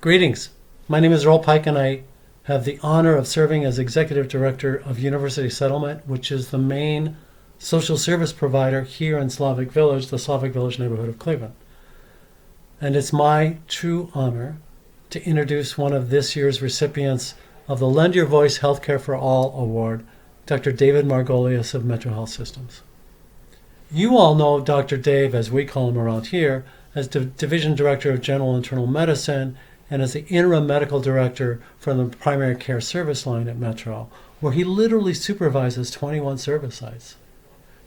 Greetings. My name is Earl Pike, and I have the honor of serving as Executive Director of University Settlement, which is the main social service provider here in Slavic Village, the Slavic Village neighborhood of Cleveland. And it's my true honor to introduce one of this year's recipients of the Lend Your Voice Healthcare for All Award, Dr. David Margolius of Metro Health Systems. You all know Dr. Dave, as we call him around here, as Division Director of General Internal Medicine and as the Interim Medical Director for the Primary Care Service line at Metro, where he literally supervises 21 service sites.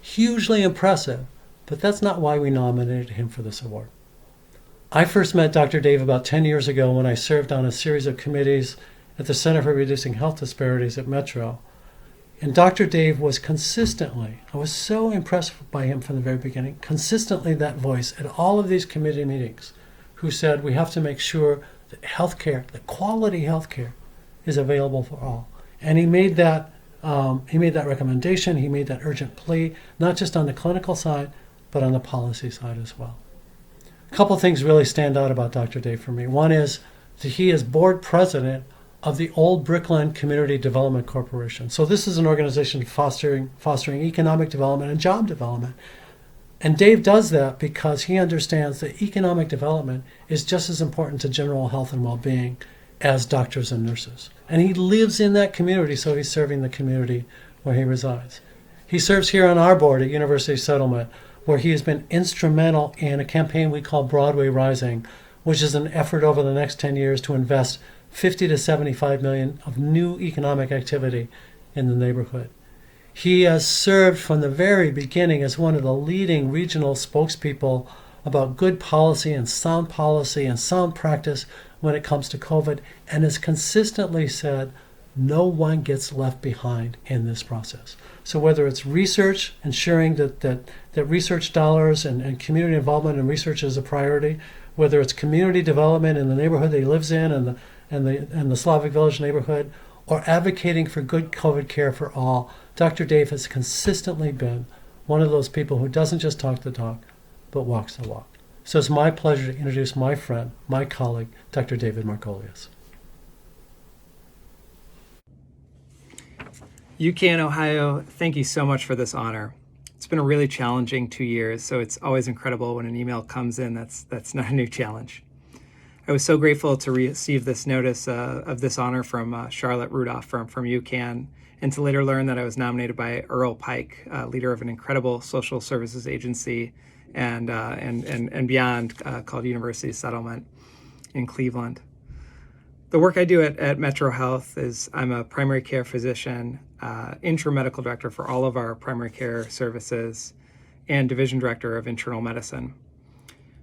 Hugely impressive, but that's not why we nominated him for this award. I first met Dr. Dave about 10 years ago when I served on a series of committees at the Center for Reducing Health Disparities at Metro. And Dr. Dave was consistently, I was so impressed by him from the very beginning, consistently that voice at all of these committee meetings who said we have to make sure that healthcare, that quality healthcare is available for all. And he made that recommendation, he made that urgent plea, not just on the clinical side, but on the policy side as well. A couple things really stand out about Dr. Dave for me. One is that he is board president of the Old Brickland Community Development Corporation. So this is an organization fostering economic development and job development. And Dave does that because he understands that economic development is just as important to general health and well-being as doctors and nurses. And he lives in that community, so he's serving the community where he resides. He serves here on our board at University Settlement, where he has been instrumental in a campaign we call Broadway Rising, which is an effort over the next 10 years to invest 50 to 75 million of new economic activity in the neighborhood. He has served from the very beginning as one of the leading regional spokespeople about good policy and sound practice when it comes to COVID, and has consistently said no one gets left behind in this process. So whether it's research, ensuring that research dollars and community involvement in research is a priority, whether it's community development in the neighborhood that he lives in and the Slavic Village neighborhood, or advocating for good COVID care for all, Dr. Dave has consistently been one of those people who doesn't just talk the talk, but walks the walk. So it's my pleasure to introduce my friend, my colleague, Dr. David Margolius. UHCAN, Ohio, thank you so much for this honor. It's been a really challenging 2 years, so it's always incredible when an email comes in that's not a new challenge. I was so grateful to receive this notice of this honor from Charlotte Rudolph from UHCAN, and to later learn that I was nominated by Earl Pike, leader of an incredible social services agency and beyond called University Settlement in Cleveland. The work I do at Metro Health is I'm a primary care physician, interim medical director for all of our primary care services, and division director of internal medicine.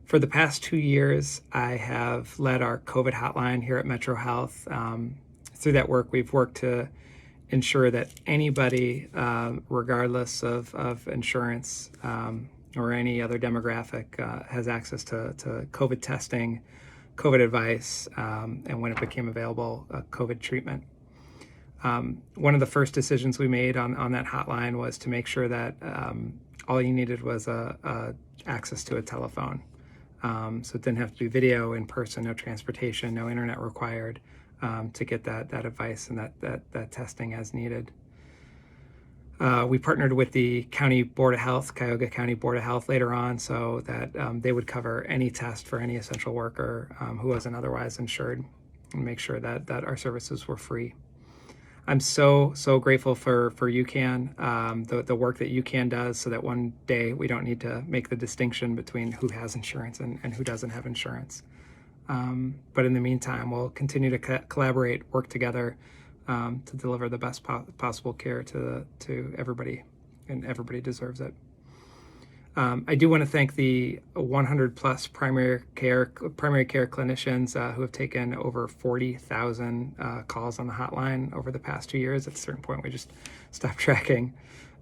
For the past 2 years, I have led our COVID hotline here at Metro Health. Through that work, we've worked to ensure that anybody, regardless of insurance or any other demographic, has access to COVID testing, COVID advice, and when it became available, COVID treatment. One of the first decisions we made on that hotline was to make sure that all you needed was access to a telephone. So it didn't have to be video, in person, no transportation, no internet required to get that advice and that testing as needed. We partnered with the County Board of Health, Cuyahoga County Board of Health later on, so that they would cover any test for any essential worker who wasn't otherwise insured, and make sure that our services were free. I'm so grateful for UHCAN, the work that UHCAN does, so that one day we don't need to make the distinction between who has insurance and who doesn't have insurance. But in the meantime, we'll continue to collaborate, work together to deliver the best possible care to everybody, and everybody deserves it. I do want to thank the 100 plus primary care clinicians who have taken over 40,000 calls on the hotline over the past 2 years. At a certain point, we just stopped tracking.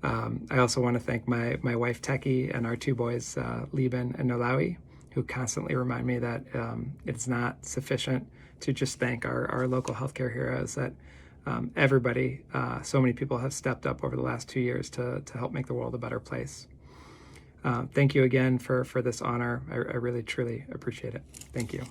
I also want to thank my wife, Teki, and our 2 boys, Liban and Nolawi, who constantly remind me that it's not sufficient to just thank our local healthcare heroes, that everybody, so many people have stepped up over the last 2 years to help make the world a better place. Thank you again for this honor. I really, truly appreciate it. Thank you.